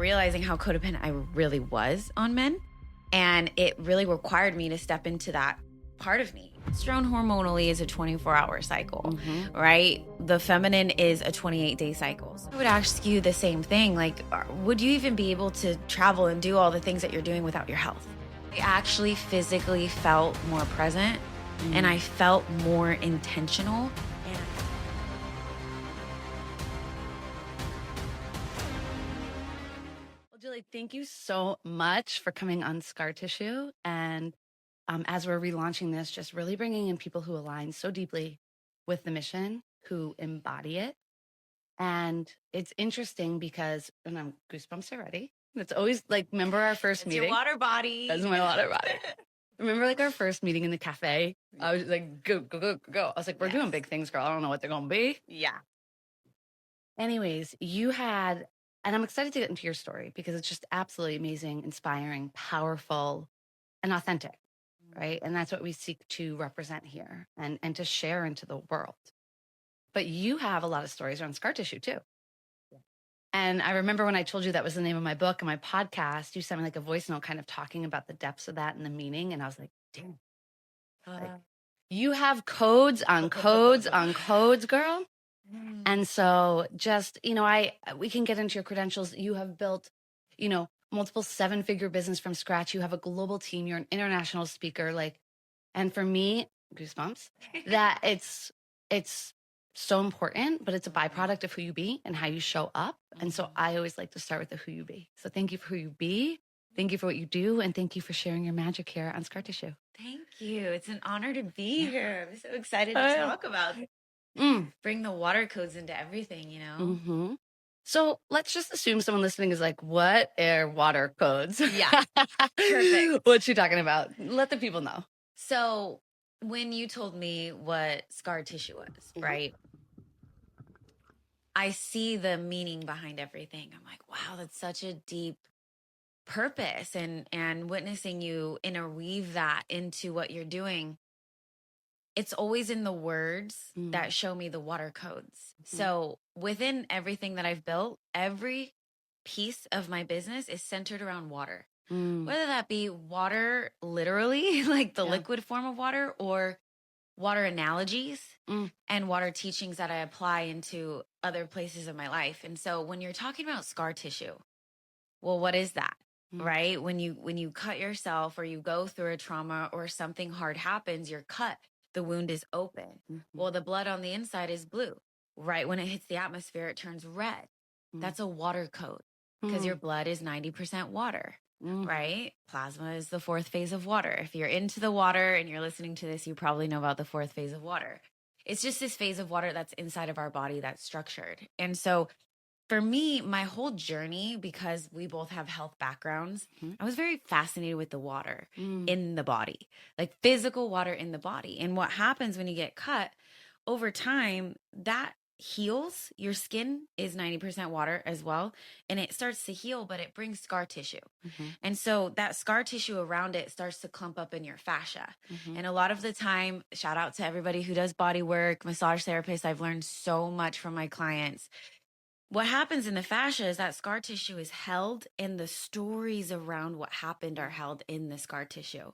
realizing how codependent I really was on men. And it really required me to step into that part of me. Testosterone hormonally is a 24-hour cycle, right? The feminine is a 28-day cycle. So I would ask you the same thing. Like, would you even be able to travel and do all the things that you're doing without your health? I actually physically felt more present and I felt more intentional. Well, Jilly, thank you so much for coming on Scar Tissue. And as we're relaunching this, just really bringing in people who align so deeply with the mission, who embody it. And it's interesting because, and I'm goosebumps already. It's always like, remember our first meeting? Your water body. That's my water body. Remember like our first meeting in the cafe? I was like, go, go, go, go. I was like, we're doing big things, girl. I don't know what they're going to be. Yeah. Anyways, you had, and I'm excited to get into your story because it's just absolutely amazing, inspiring, powerful, and authentic, right? And that's what we seek to represent here and to share into the world. But you have a lot of stories around scar tissue too. And I remember when I told you that was the name of my book and my podcast, you sent me like a voice note kind of talking about the depths of that and the meaning. And I was like, damn, like, you have codes on codes on codes, girl. And so just, we can get into your credentials. You have built, multiple 7-figure business from scratch. You have a global team. You're an international speaker. And for me, goosebumps, that it's so important, but it's a byproduct of who you be and how you show up. And so I always like to start with the who you be. So thank you for who you be. Thank you for what you do. And thank you for sharing your magic here on Scar Tissue. Thank you. It's an honor to be here. I'm so excited to talk about it. Bring the water codes into everything, So let's just assume someone listening is like, what are water codes? Yeah. Perfect. What you talking about? Let the people know. So when you told me what scar tissue was, right? I see the meaning behind everything. I'm like, wow, that's such a deep purpose. And witnessing you interweave that into what you're doing, it's always in the words that show me the water codes. So within everything that I've built, every piece of my business is centered around water. Whether that be water, literally, like the liquid form of water, or water analogies and water teachings that I apply into other places of my life. And so when you're talking about scar tissue, well, what is that? Right? When you cut yourself or you go through a trauma or something hard happens, you're cut. The wound is open. Well, the blood on the inside is blue. Right when it hits the atmosphere, it turns red. That's a water code because your blood is 90% water. Right? Plasma is the 4th phase of water. If you're into the water and you're listening to this, you probably know about the 4th phase of water. It's just this phase of water that's inside of our body that's structured. And so for me, my whole journey, because we both have health backgrounds, I was very fascinated with the water in the body, like physical water in the body. And what happens when you get cut over time, that heals. Your skin is 90% water as well. And it starts to heal, but it brings scar tissue. And so that scar tissue around it starts to clump up in your fascia. And a lot of the time, shout out to everybody who does body work, massage therapists. I've learned so much from my clients. What happens in the fascia is that scar tissue is held and the stories around what happened are held in the scar tissue.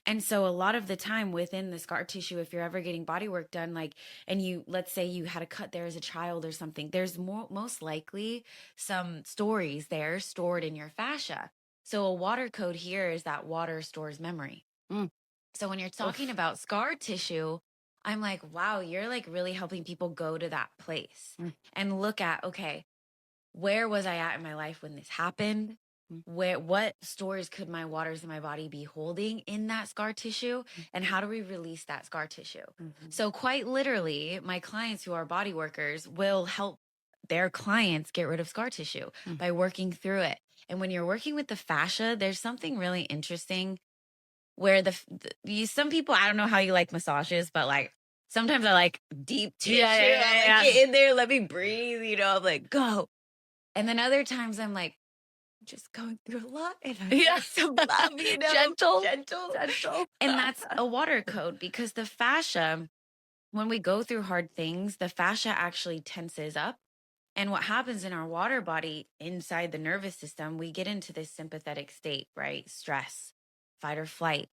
And so a lot of the time within the scar tissue, if you're ever getting body work done, and let's say you had a cut there as a child or something, there's most likely some stories there stored in your fascia. So a water code here is that water stores memory. So when you're talking about scar tissue, I'm like, wow, you're like really helping people go to that place and look at, okay, where was I at in my life when this happened? What stories could my waters in my body be holding in that scar tissue? And how do we release that scar tissue? So quite literally, my clients who are body workers will help their clients get rid of scar tissue by working through it. And when you're working with the fascia, there's something really interesting where some people, I don't know how you like massages, but like sometimes I like deep tissue. I'm like, get in there, let me breathe, I'm like, go. And then other times I'm like, just going through a lot and I need some love, gentle. And that's a water code because the fascia, when we go through hard things, the fascia actually tenses up And what happens in our water body inside the nervous system, we get into this sympathetic state, right? Stress, fight or flight.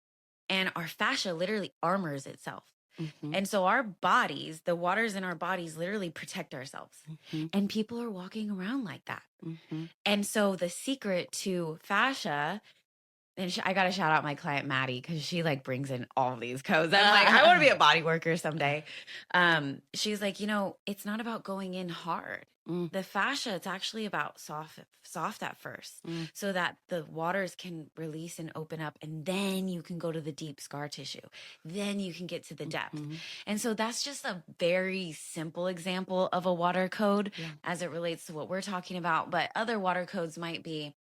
And our fascia literally armors itself. Mm-hmm. And so our bodies, the waters in our bodies literally protect ourselves. Mm-hmm. And people are walking around like that. Mm-hmm. And so the secret to fascia, and I got to shout out my client, Maddie, because she like brings in all these codes. I'm like, I want to be a body worker someday. She's like, it's not about going in hard. Mm. The fascia, it's actually about soft at first, Mm. so that the waters can release and open up, and then you can go to the deep scar tissue. Then you can get to the depth. Mm-hmm. And so that's just a very simple example of a water code Yeah. as it relates to what we're talking about. But other water codes might be,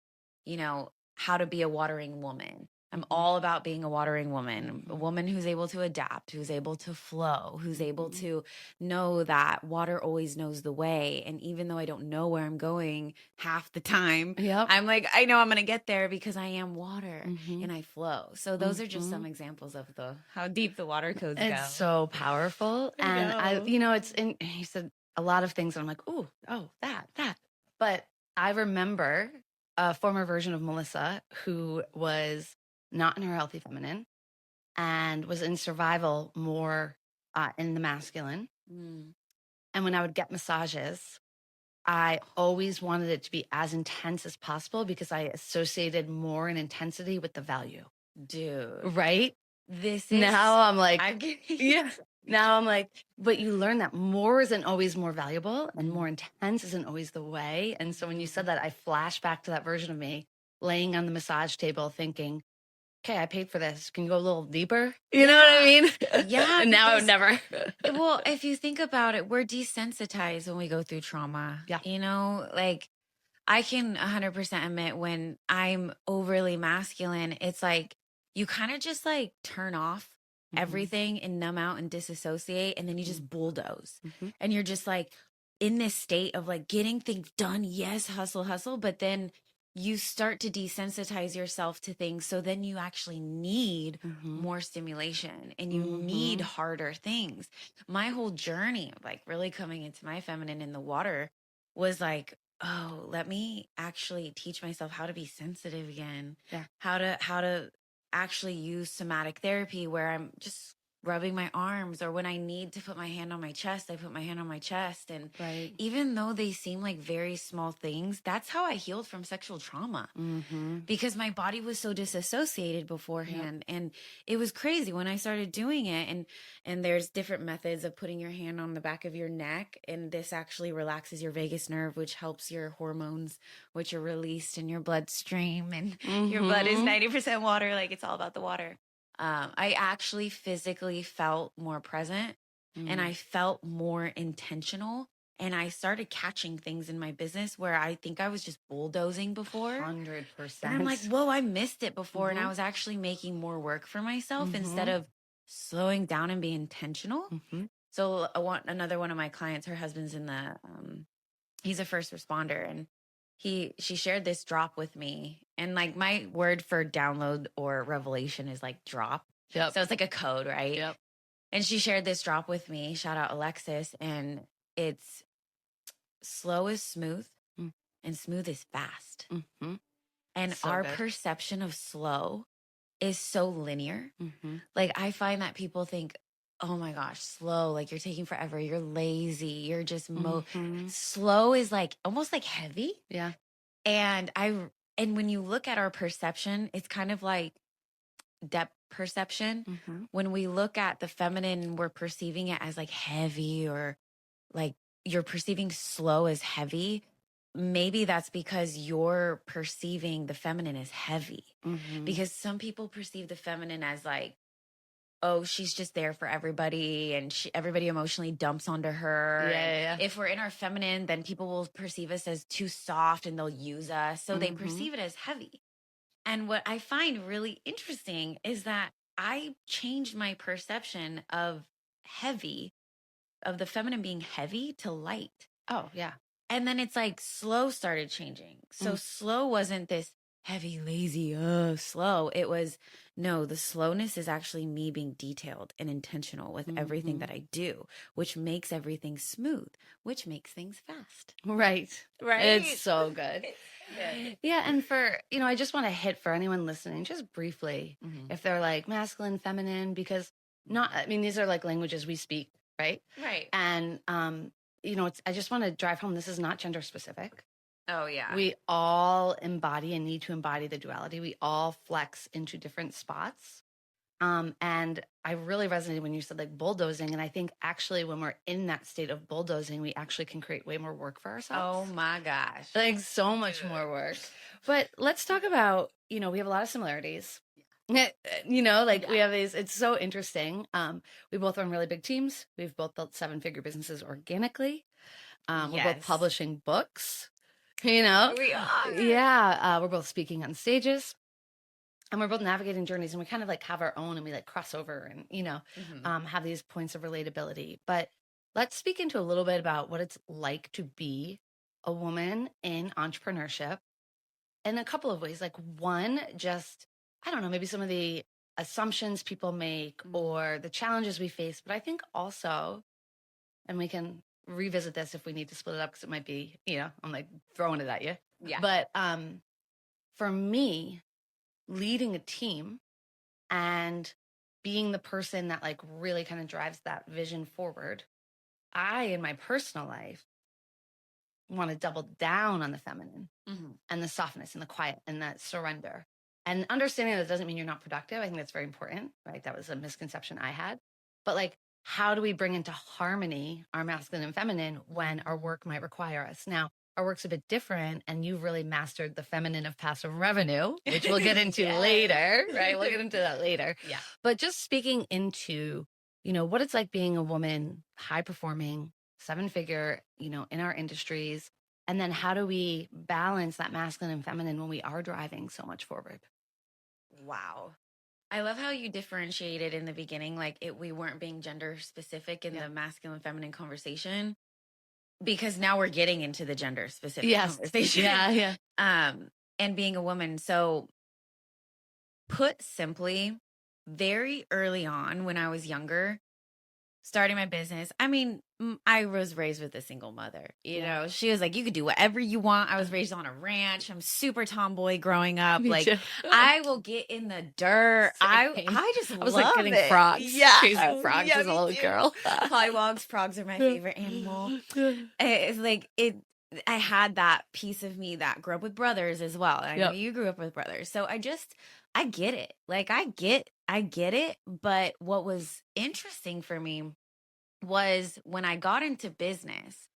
how to be a watering woman. I'm all about being a watering woman, a woman who's able to adapt, who's able to flow, who's able to know that water always knows the way. And even though I don't know where I'm going half the time, Yep. I'm like, I know I'm going to get there because I am water Mm-hmm. and I flow. So those are just some examples of how deep the water codes go. It's so powerful. And he said a lot of things. And I'm like, oh, that. But I remember a former version of Melissa who was not in her healthy feminine and was in survival more in the masculine. And when I would get massages, I always wanted it to be as intense as possible because I associated more in intensity with the value. Dude. Right? This is Now I'm like, I'm getting yeah. Now I'm like, but you learn that more isn't always more valuable and more intense isn't always the way. And so when you said that, I flashed back to that version of me laying on the massage table thinking, okay, I paid for this. Can you go a little deeper? You know what I mean? Yeah. And now I would never. Well, if you think about it, we're desensitized when we go through trauma. Yeah. Like I can 100% admit when I'm overly masculine, it's like you kind of just like turn off everything and numb out and disassociate. And then you just bulldoze. And you're just like in this state of like getting things done. Yes, hustle, hustle. But then you start to desensitize yourself to things. So then you actually need more stimulation and you need harder things. My whole journey of like really coming into my feminine in the water was like, oh, let me actually teach myself how to be sensitive again. Yeah. How to actually use somatic therapy where I'm just rubbing my arms, or when I need to put my hand on my chest, I put my hand on my chest. And even though they seem like very small things, that's how I healed from sexual trauma because my body was so disassociated beforehand. And it was crazy when I started doing it. And there's different methods of putting your hand on the back of your neck. And this actually relaxes your vagus nerve, which helps your hormones, which are released in your bloodstream. And your blood is 90% water. Like it's all about the water. I actually physically felt more present and I felt more intentional. And I started catching things in my business where I think I was just bulldozing before. 100%. And I'm like, whoa, I missed it before. And I was actually making more work for myself instead of slowing down and being intentional. So another one of my clients, her husband's in he's a first responder, and she shared this drop with me. And like my word for download or revelation is like drop. So it's like a code, right? And she shared this drop with me. Shout out Alexis. And it's slow is smooth and smooth is fast. And So our good. perception of slow is so linear. Like I find that people think, oh my gosh, slow, like you're taking forever, you're lazy, you're just slow is like almost like heavy. Yeah. And when you look at our perception, it's kind of like depth perception. When we look at the feminine, we're perceiving it as like heavy, or like you're perceiving slow as heavy. Maybe that's because you're perceiving the feminine as heavy. Because some people perceive the feminine as like, oh, she's just there for everybody and everybody emotionally dumps onto her. Yeah. If we're in our feminine, then people will perceive us as too soft and they'll use us. So they perceive it as heavy. And what I find really interesting is that I changed my perception of the feminine being heavy to light. Oh, yeah. And then it's like slow started changing. So slow wasn't this heavy, lazy, slow. It was, no, the slowness is actually me being detailed and intentional with everything that I do, which makes everything smooth, which makes things fast. Right. Right? It's so good. Yeah. And for, I just want to hit for anyone listening, just briefly, if they're like masculine, feminine, because these are like languages we speak, right? Right. And, I just want to drive home. This is not gender specific. Oh, yeah. We all embody and need to embody the duality. We all flex into different spots. And I really resonated when you said like bulldozing. And I think actually when we're in that state of bulldozing, we actually can create way more work for ourselves. Oh my gosh. Like so much more work. But let's talk about, we have a lot of similarities. We have these, it's so interesting. We both run really big teams. We've both built 7-figure businesses organically. We're both publishing books, We are. Yeah. We're both speaking on stages. And we're both navigating journeys, and we kind of like have our own, and we like cross over and, have these points of relatability. But let's speak into a little bit about what it's like to be a woman in entrepreneurship in a couple of ways. Like one, just, I don't know, maybe some of the assumptions people make or the challenges we face. But I think also, and we can revisit this if we need to split it up because it might be, I'm like throwing it at you. Yeah. But for me, leading a team and being the person that like really kind of drives that vision forward, I, in my personal life, want to double down on the feminine and the softness and the quiet and that surrender. And understanding that doesn't mean you're not productive. I think that's very important, right? That was a misconception I had. But like, how do we bring into harmony our masculine and feminine when our work might require us? Now, our work's a bit different, and you've really mastered the feminine of passive revenue, which we'll get into later, right? We'll get into that later. Yeah. But just speaking into, what it's like being a woman, high performing, 7-figure, in our industries. And then how do we balance that masculine and feminine when we are driving so much forward? Wow. I love how you differentiated in the beginning, like we weren't being gender specific in the masculine feminine conversation, because now we're getting into the gender specific conversation. Yeah. And being a woman. So put simply, very early on when I was younger, starting my business, I was raised with a single mother. She was like, you could do whatever you want. I was raised on a ranch. I'm super tomboy growing up. Me too. I will get in the dirt. I was like getting frogs. Yeah. Chasing frogs as a little girl. Polywogs, frogs are my favorite animal. It's like I had that piece of me that grew up with brothers as well. I know you grew up with brothers. So I get it. Like I get it. But what was interesting for me was when I got into business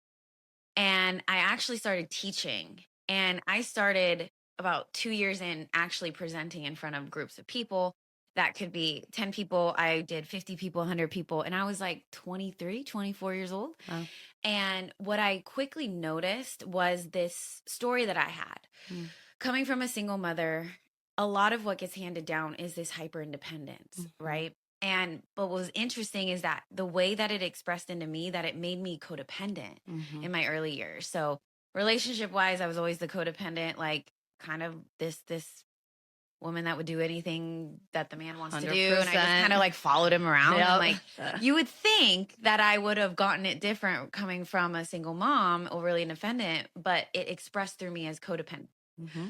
and I actually started teaching, and I started about 2 years in actually presenting in front of groups of people. That could be 10 people. I did 50 people, 100 people. And I was like 23, 24 years old. Wow. And what I quickly noticed was this story that I had. Coming from a single mother, a lot of what gets handed down is this hyper independence, right? But what was interesting is that the way that it expressed into me, that it made me codependent in my early years. So relationship wise, I was always the codependent, like kind of this woman that would do anything that the man wants 100%. To do. And I just kind of like followed him around. And like, you would think that I would have gotten it different coming from a single mom, overly independent, but it expressed through me as codependent.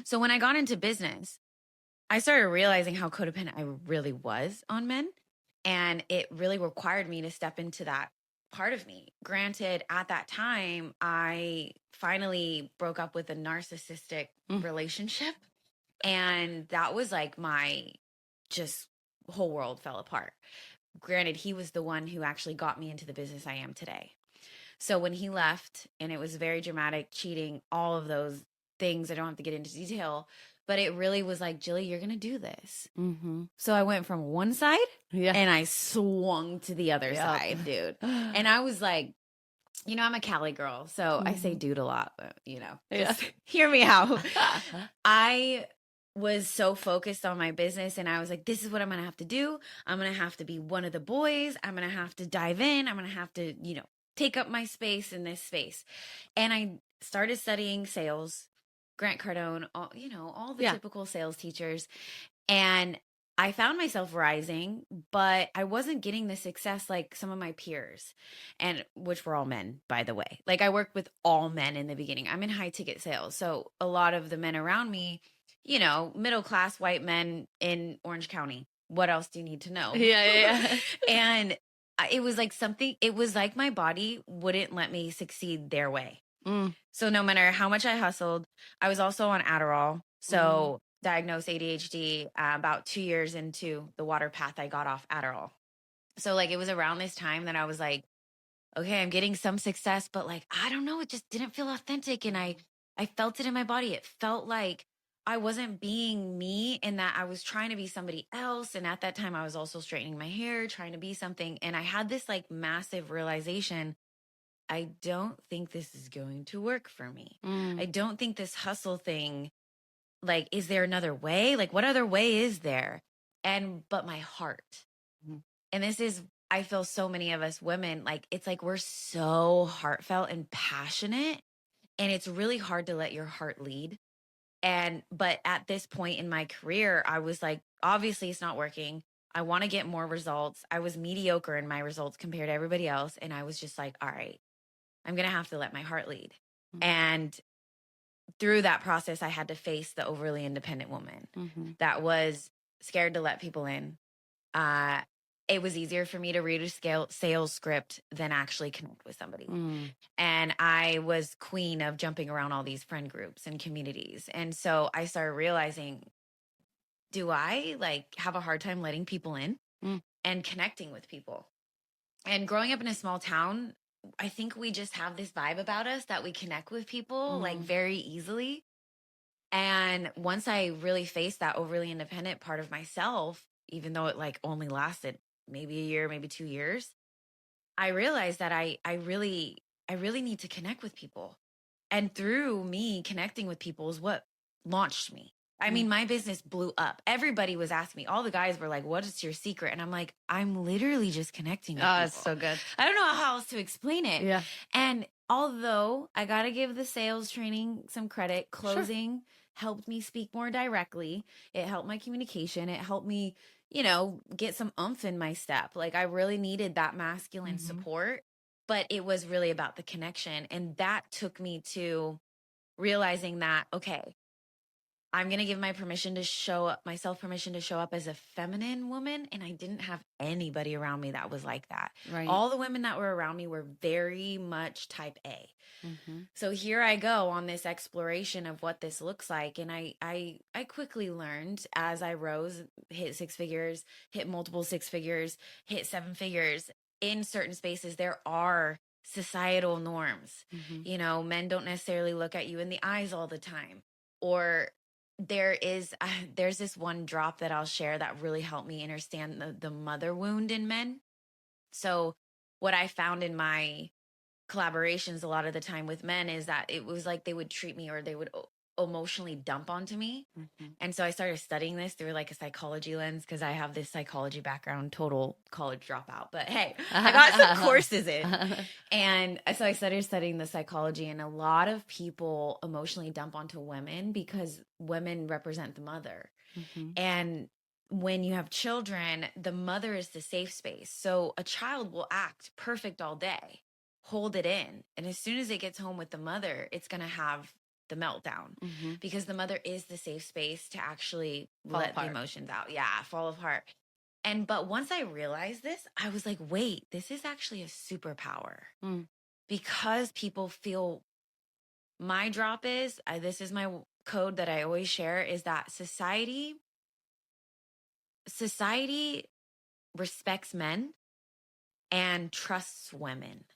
So when I got into business, I started realizing how codependent I really was on men. And it really required me to step into that part of me. Granted, at that time, I finally broke up with a narcissistic relationship. And that was like my just whole world fell apart. Granted, he was the one who actually got me into the business I am today. So when he left, and it was very dramatic, cheating, all of those things, I don't have to get into detail, but it really was like, Jilly, you're going to do this. So I went from one side and I swung to the other side, dude. And I was like, I'm a Cali girl, so I say dude a lot, but, just hear me out. I was so focused on my business, and I was like, this is what I'm going to have to do. I'm going to have to be one of the boys. I'm going to have to dive in. I'm going to have to, take up my space in this space. And I started studying sales. Grant Cardone, all, all the Yeah. typical sales teachers. And I found myself rising, but I wasn't getting the success like some of my peers, and which were all men, by the way. Like I worked with all men in the beginning. I'm in high ticket sales. So a lot of the men around me, middle class white men in Orange County. What else do you need to know? Yeah. And it was like it was like my body wouldn't let me succeed their way. Mm. So no matter how much I hustled, I was also on Adderall. So diagnosed ADHD about 2 years into the water path, I got off Adderall. So like it was around this time that I was like, okay, I'm getting some success, but like, I don't know, it just didn't feel authentic. And I felt it in my body. It felt like I wasn't being me and that I was trying to be somebody else. And at that time I was also straightening my hair, trying to be something. And I had this like massive realization. I don't think this is going to work for me. I don't think this hustle thing, like, is there another way? Like, what other way is there? But my heart. Mhm. And this is, I feel so many of us women, like, it's like we're so heartfelt and passionate. And it's really hard to let your heart lead. But at this point in my career, I was like, obviously it's not working. I want to get more results. I was mediocre in my results compared to everybody else. And I was just like, all right, I'm going to have to let my heart lead. And through that process, I had to face the overly independent woman that was scared to let people in. It was easier for me to read a sales script than actually connect with somebody. And I was queen of jumping around all these friend groups and communities. And so I started realizing, do I like have a hard time letting people in and connecting with people? And growing up in a small town, I think we just have this vibe about us that we connect with people like very easily. And once I really faced that overly independent part of myself, even though it like only lasted maybe a year, maybe 2 years, I realized that I really need to connect with people. And through me connecting with people is what launched me. I mean, my business blew up. Everybody was asking me. All the guys were like, "What is your secret?" And I'm like, "I'm literally just connecting with people." It's so good. I don't know how else to explain it. Yeah. And although I got to give the sales training some credit, closing helped me speak more directly. It helped my communication. It helped me, get some oomph in my step. Like I really needed that masculine support, but it was really about the connection. And that took me to realizing that, okay, I'm going to give myself permission to show up as a feminine woman. And I didn't have anybody around me that was like that. Right. All the women that were around me were very much type A. So here I go on this exploration of what this looks like. And I quickly learned as I rose, hit 6 figures, hit multiple 6 figures, hit 7 figures in certain spaces. There are societal norms. Men don't necessarily look at you in the eyes all the time, or there's this one drop that I'll share that really helped me understand the mother wound in men. So what I found in my collaborations a lot of the time with men is that it was like they would treat me, or they would emotionally dump onto me. And so I started studying this through like a psychology lens, because I have this psychology background, total college dropout, but hey, I got some courses in. And so I started studying the psychology, and a lot of people emotionally dump onto women because women represent the mother. And when you have children, the mother is the safe space. So a child will act perfect all day, hold it in. And as soon as it gets home with the mother, it's going to have the meltdown, because the mother is the safe space to actually let the emotions out. Yeah, fall apart. But once I realized this, I was like, wait, this is actually a superpower, because people feel, my drop is, this is my code that I always share, is that society respects men and trusts women.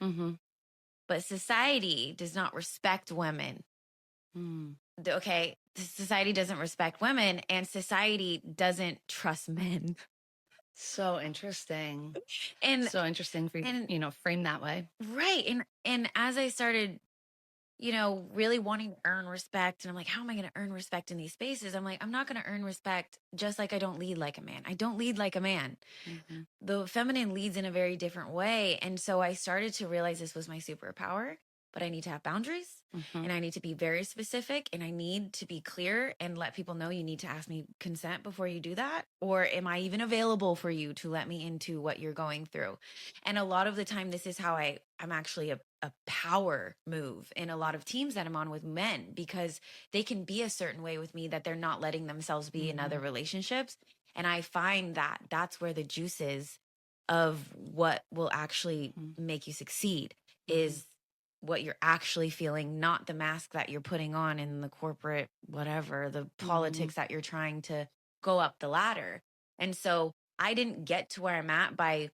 But society does not respect women. Okay, society doesn't respect women, and society doesn't trust men. So interesting. And so interesting for you, frame that way. Right. And as I started, really wanting to earn respect, and I'm like, how am I going to earn respect in these spaces? I'm like, I'm not going to earn respect just like I don't lead like a man. I don't lead like a man. The feminine leads in a very different way. And so I started to realize this was my superpower, but I need to have boundaries. Mhm. and I need to be very specific, and I need to be clear and let people know you need to ask me consent before you do that. Or am I even available for you to let me into what you're going through? And a lot of the time, this is how I'm actually a power move in a lot of teams that I'm on with men, because they can be a certain way with me that they're not letting themselves be in other relationships. And I find that that's where the juice is of what will actually make you succeed, is what you're actually feeling, not the mask that you're putting on in the corporate, whatever, the politics that you're trying to go up the ladder. And so I didn't get to where I'm at by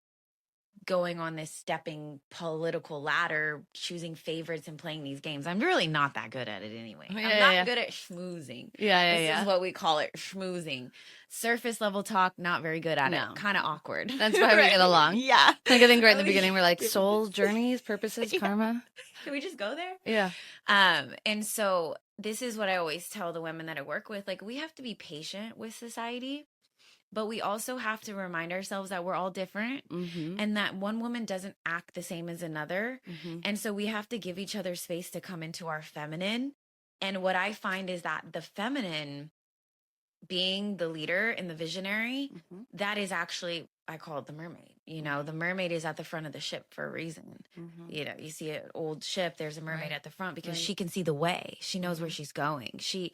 going on this stepping political ladder, choosing favorites and playing these games. I'm really not that good at it anyway. I'm not good at schmoozing. This is what we call it, schmoozing. Surface level talk, not very good at it. Kind of awkward. That's why we get along. Yeah. Like, I think right in the beginning, we're like soul journeys, purposes, karma. Can we just go there? Yeah. And so this is what I always tell the women that I work with. Like, we have to be patient with society, but we also have to remind ourselves that we're all different and that one woman doesn't act the same as another. And so we have to give each other space to come into our feminine. And what I find is that the feminine, being the leader and the visionary, that is actually, I call it the mermaid. You know, the mermaid is at the front of the ship for a reason. You know, you see an old ship, there's a mermaid at the front because she can see the way. She knows where she's going. She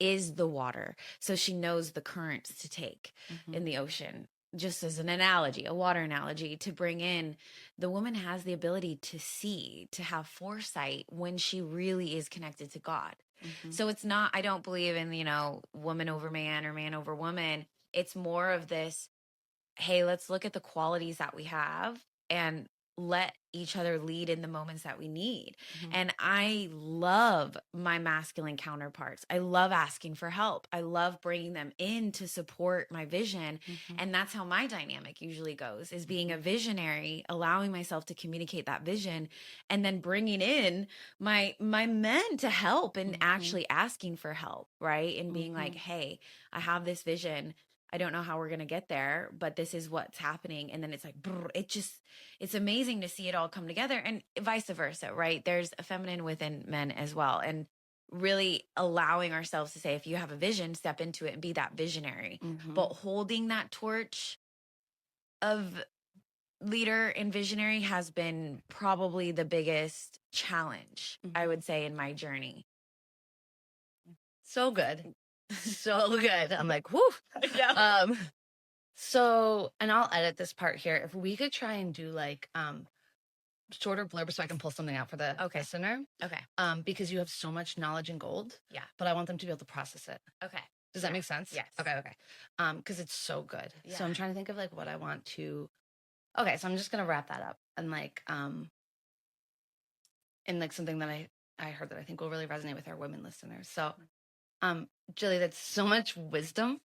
is the water. So she knows the currents to take in the ocean. Just as an analogy, a water analogy to bring in, the woman has the ability to see, to have foresight when she really is connected to God. So it's not, I don't believe in, you know, woman over man or man over woman. It's more of this, hey, let's look at the qualities that we have and let each other lead in the moments that we need. And I love my masculine counterparts. I love asking for help. I love bringing them in to support my vision. And that's how my dynamic usually goes, is being a visionary, allowing myself to communicate that vision, and then bringing in my men to help and actually asking for help, right? And being like, hey, I have this vision. I don't know how we're going to get there, but this is what's happening. And then it's like, it's amazing to see it all come together, and vice versa, right? There's a feminine within men as well. And really allowing ourselves to say, if you have a vision, step into it and be that visionary, but holding that torch of leader and visionary has been probably the biggest challenge, I would say, in my journey. So good. So good. I'm like, whoo. So, and I'll edit this part here. If we could try and do like shorter blurbs so I can pull something out for the listener. Okay. Because you have so much knowledge in gold. Yeah. But I want them to be able to process it. Okay. Does that make sense? Yes. Okay. Because it's so good. Yeah. So I'm trying to think of like what I want to. Okay, so I'm just gonna wrap that up and like in like something that I heard that I think will really resonate with our women listeners. So Jilly, that's so much wisdom,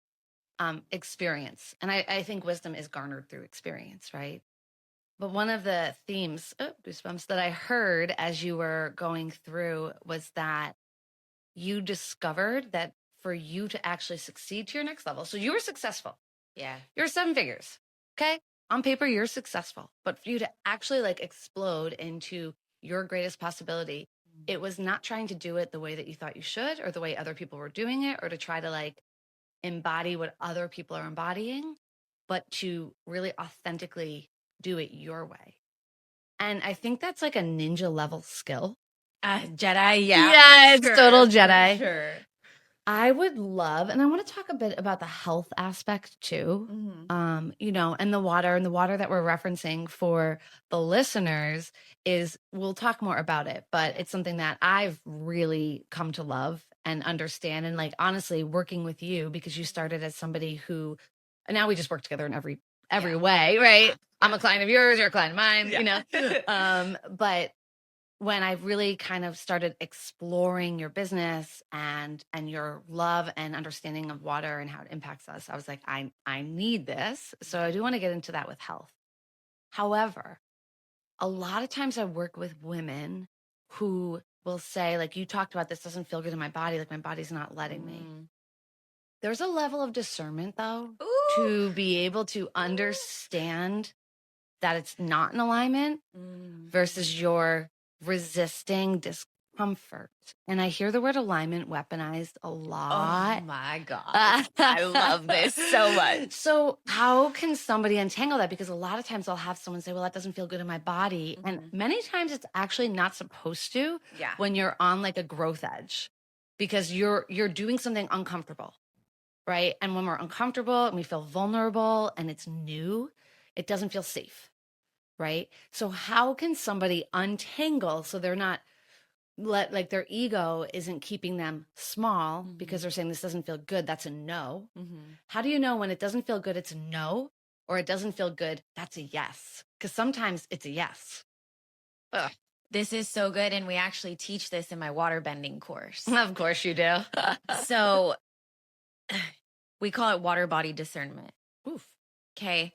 experience. And I think wisdom is garnered through experience, right? But one of the themes, goosebumps, that I heard as you were going through was that you discovered that for you to actually succeed to your next level, so you were successful. Yeah. You're 7 figures. Okay. On paper, you're successful. But for you to actually like explode into your greatest possibility, it was not trying to do it the way that you thought you should, or the way other people were doing it, or to try to like embody what other people are embodying, but to really authentically do it your way. And I think that's like a ninja level skill. Jedi, yeah. Yeah, it's total Jedi. Sure. I would love, and I want to talk a bit about the health aspect too. You know, and the water that we're referencing for the listeners is, we'll talk more about it, but it's something that I've really come to love and understand. And like, honestly, working with you, because you started as somebody who, and now we just work together in every way, right? I'm a client of yours, you're a client of mine, you know? But when I really kind of started exploring your business and your love and understanding of water and how it impacts us, I was like, I need this. So I do want to get into that with health. However, a lot of times I work with women who will say, like, you talked about, this doesn't feel good in my body, like my body's not letting me. There's a level of discernment though, to be able to understand that it's not in alignment versus your resisting comfort. And I hear the word alignment weaponized a Oh lot. my God. I love this so much. So how can somebody untangle that? Because a lot of times I'll have someone say, well, that doesn't feel good in my body. And many times it's actually not supposed to Yeah. when you're on like a growth edge, because you're doing something uncomfortable, right? And when we're uncomfortable and we feel vulnerable and it's new, it doesn't feel safe, right? So how can somebody untangle so they're not like their ego isn't keeping them small because they're saying this doesn't feel good? That's a no. How do you know when it doesn't feel good, it's a no, or it doesn't feel good, that's a yes? Because sometimes it's a yes. Ugh. This is so good. And we actually teach this in my water bending course. Of course you do. So we call it water body discernment. Oof. Okay.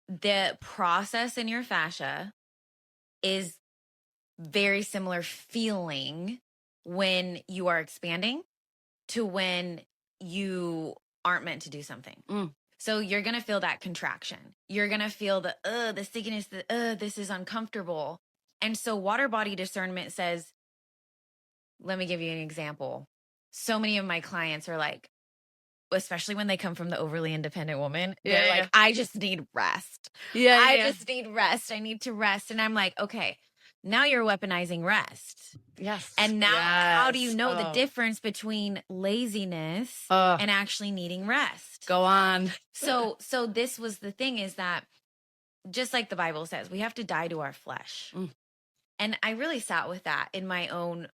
The process in your fascia is very similar feeling when you are expanding to when you aren't meant to do something. So you're going to feel that contraction. You're going to feel the stickiness, this is uncomfortable. And so water body discernment says, let me give you an example. So many of my clients are like, especially when they come from the overly independent woman, they're like, I just need rest. I just need rest. I need to rest. And I'm like, okay, now you're weaponizing rest. Yes. And now how do you know the difference between laziness and actually needing rest? Go on. So this was the thing, is that just like the Bible says, we have to die to our flesh. And I really sat with that in my own,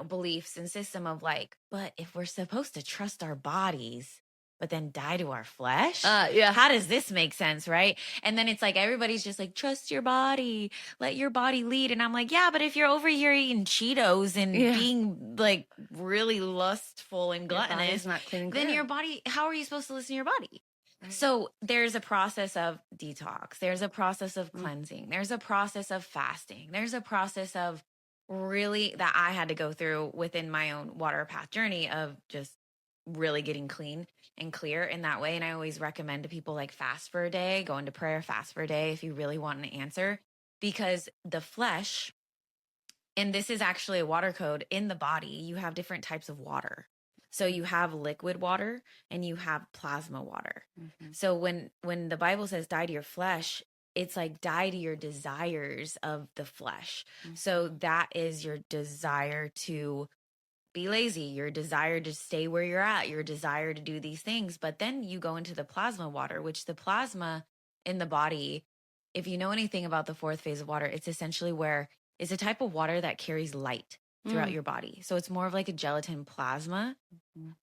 beliefs and system of like, but if we're supposed to trust our bodies, but then die to our flesh, how does this make sense, right? And then it's like, everybody's just like, trust your body, let your body lead. And I'm like, yeah, but if you're over here eating Cheetos and being like really lustful and gluttonous, not clean and then clear. your body, how are you supposed to listen to your body? Right. So there's a process of detox. There's a process of cleansing. There's a process of fasting. There's a process of really that I had to go through within my own water path journey of just really getting clean and clear in that way. And I always recommend to people like fast for a day, go into prayer, fast for a day if you really want an answer, because the flesh, and this is actually a water code in the body, you have different types of water. So you have liquid water and you have plasma water. So when the Bible says die to your flesh, it's like die to your desires of the flesh. So that is your desire to be lazy, your desire to stay where you're at, your desire to do these things. But then you go into the plasma water, which the plasma in the body, if you know anything about the fourth phase of water, it's essentially where it's a type of water that carries light throughout your body. So it's more of like a gelatin plasma.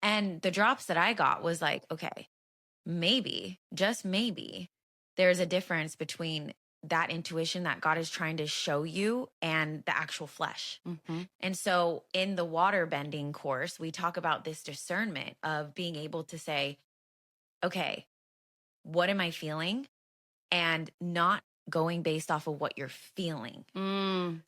And the drops that I got was like, okay, maybe, just maybe, there's a difference between that intuition that God is trying to show you and the actual flesh. And so in the water bending course, we talk about this discernment of being able to say, okay, what am I feeling? And not going based off of what you're feeling.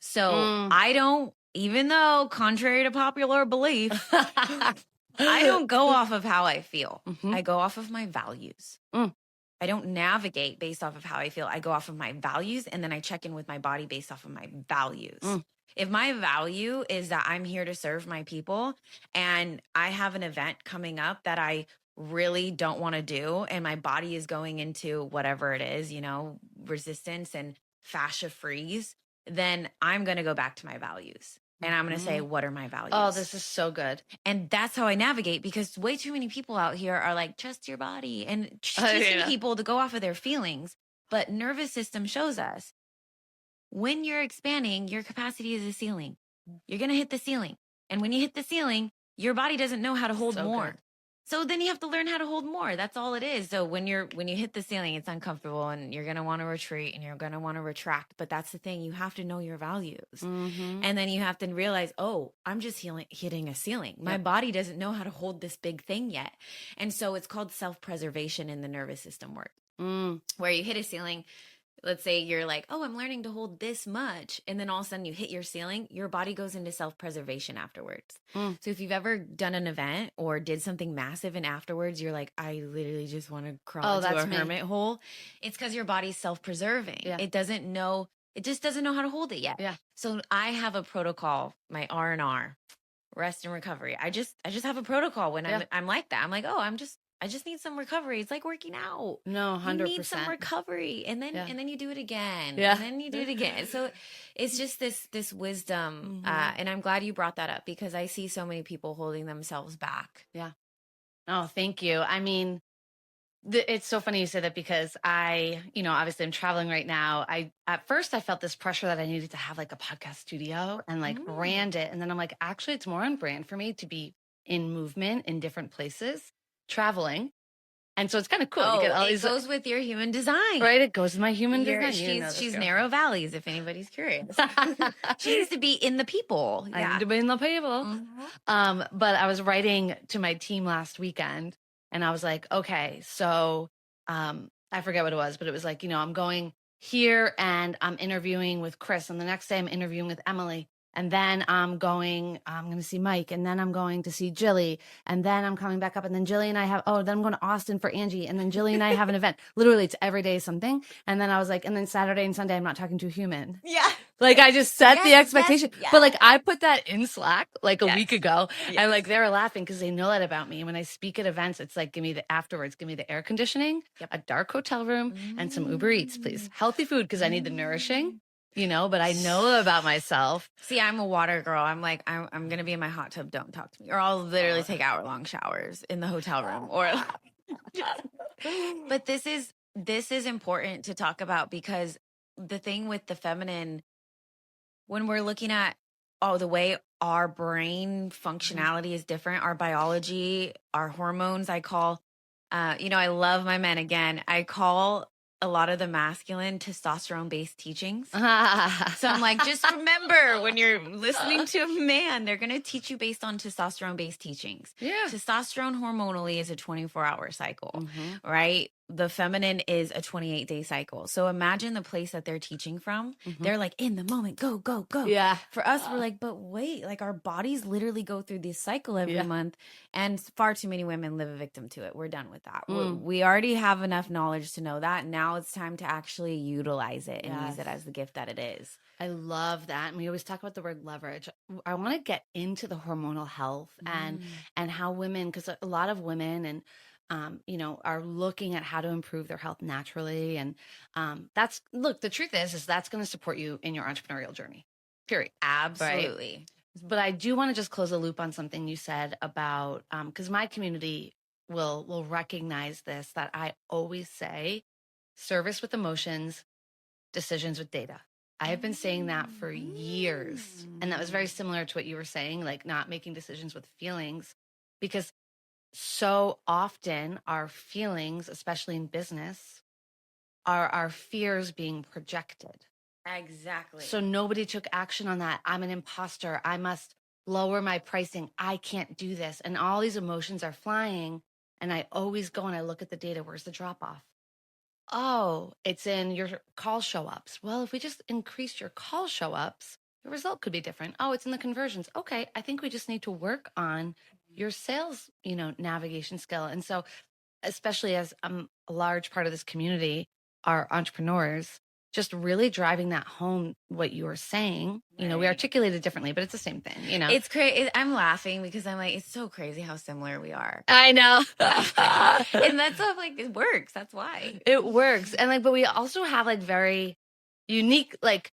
So I don't, even though contrary to popular belief, I don't go off of how I feel. I go off of my values. I don't navigate based off of how I feel. I go off of my values, and then I check in with my body based off of my values. If my value is that I'm here to serve my people and I have an event coming up that I really don't want to do, and my body is going into whatever it is, resistance and fascia freeze, then I'm going to go back to my values. And I'm going to say, what are my values? Oh, this is so good. And that's how I navigate, because way too many people out here are like, trust your body and teaching people to go off of their feelings. But nervous system shows us when you're expanding, your capacity is a ceiling. You're going to hit the ceiling. And when you hit the ceiling, your body doesn't know how to hold more. Good. So then you have to learn how to hold more. That's all it is. So when you hit the ceiling, it's uncomfortable and you're going to want to retreat and you're going to want to retract. But that's the thing. You have to know your values. And then you have to realize, oh, I'm just hitting a ceiling. My body doesn't know how to hold this big thing yet. And so it's called self-preservation in the nervous system work, where you hit a ceiling. Let's say you're like, oh, I'm learning to hold this much. And then all of a sudden you hit your ceiling, your body goes into self-preservation afterwards. So if you've ever done an event or did something massive and afterwards you're like, I literally just want to crawl into a hermit hole. It's because your body's self-preserving. It doesn't know It just doesn't know how to hold it yet. Yeah. So I have a protocol, my R&R, rest and recovery. I just have a protocol when I'm like that. I'm like, oh, I just need some recovery. It's like working out. No, You need some 100%. recovery, and then you do it again, Yeah. and then you do it again. So it's just this wisdom, and I'm glad you brought that up because I see so many people holding themselves back. Yeah. Oh, thank you. I mean, it's so funny you say that because obviously I'm traveling right now. At first I felt this pressure that I needed to have like a podcast studio and like brand it. And then I'm like, actually, it's more on brand for me to be in movement in different places, traveling. And so it's kind of cool. Oh, you get all it these, goes with your human design. right? It goes with my human design. She's narrow valleys, if anybody's curious. She needs to be in the people. I Yeah. need to be in the people. But I was writing to my team last weekend and I was like, okay, so I forget what it was, but it was like, I'm going here and I'm interviewing with Chris, and the next day I'm interviewing with Emily. And then I'm going to see Mike, and then I'm going to see Jilly, and then I'm coming back up. And then Jilly and I then I'm going to Austin for Angie. And then Jilly and I have an event. Literally, it's every day something. And then I was like, and then Saturday and Sunday, I'm not talking to a human. Yeah. Like I just set the expectation. Yes. But like I put that in Slack like a week ago. Yes. And like they were laughing because they know that about me. And when I speak at events, it's like, give me the air conditioning, a dark hotel room, and some Uber Eats, please. Healthy food because I need the nourishing. But I know about myself. See, I'm a water girl. I'm like, I'm going to be in my hot tub. Don't talk to me. Or I'll literally take hour-long showers in the hotel room. But this is important to talk about because the thing with the feminine, when we're looking at, the way our brain functionality is different, our biology, our hormones, I call, I love my men again. I call a lot of the masculine testosterone-based teachings. So I'm like, just remember when you're listening to a man, they're going to teach you based on testosterone-based teachings. Yeah. Testosterone hormonally is a 24-hour cycle, right? The feminine is a 28-day cycle. So imagine the place that they're teaching from. They're like, in the moment, go, go, go. Yeah. For us, we're like, but wait, like our bodies literally go through this cycle every month. And far too many women live a victim to it. We're done with that. We already have enough knowledge to know that. Now it's time to actually utilize it and use it as the gift that it is. I love that. And we always talk about the word leverage. I want to get into the hormonal health and how women, because a lot of women and are looking at how to improve their health naturally. And the truth is that's going to support you in your entrepreneurial journey, period. Absolutely. Right? But I do want to just close a loop on something you said about, because my community will recognize this, that I always say service with emotions, decisions with data. I have been saying that for years. And that was very similar to what you were saying, like not making decisions with feelings, because so often our feelings, especially in business, are our fears being projected. Exactly. So nobody took action on that. I'm an imposter. I must lower my pricing. I can't do this. And all these emotions are flying. And I always go and I look at the data. Where's the drop off? Oh, it's in your call show ups. Well, if we just increased your call show ups, the result could be different. Oh, it's in the conversions. Okay. I think we just need to work on your sales, navigation skill. And so, especially as a large part of this community are entrepreneurs, just really driving that home, what you were saying, we articulate it differently, but it's the same thing, It's crazy. I'm laughing because I'm like, it's so crazy how similar we are. I know. And that's how, like, it works. That's why. It works. And like, but we also have like very unique, like,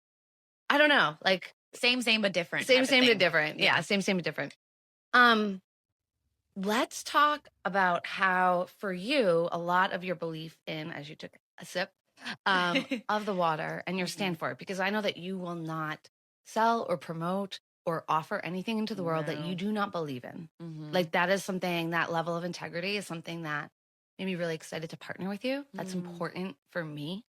I don't know, like same, but different. Same, but different. Yeah. Same, but different. Let's talk about how, for you, a lot of your belief in, as you took a sip of the water and your stand for it, because I know that you will not sell or promote or offer anything into the world that you do not believe in. Like that is something, that level of integrity is something that made me really excited to partner with you. That's important for me.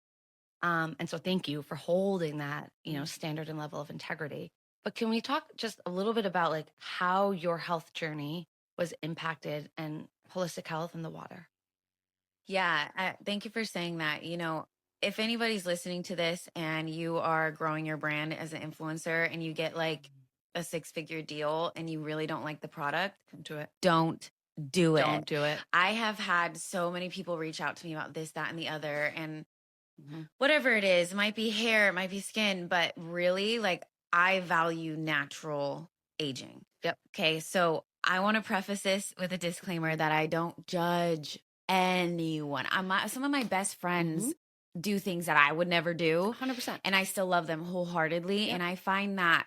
And so thank you for holding that, standard and level of integrity. But can we talk just a little bit about like how your health journey was impacted and holistic health in the water? Yeah. Thank you for saying that. If anybody's listening to this and you are growing your brand as an influencer and you get like a 6-figure deal and you really don't like the product, Don't do it. Don't do it. Don't do it. I have had so many people reach out to me about this, that, and the other. And whatever it is, it might be hair, it might be skin, but really, like, I value natural aging. Yep. Okay. So I want to preface this with a disclaimer that I don't judge anyone. Some of my best friends do things that I would never do. 100%. And I still love them wholeheartedly. Yep. And I find that,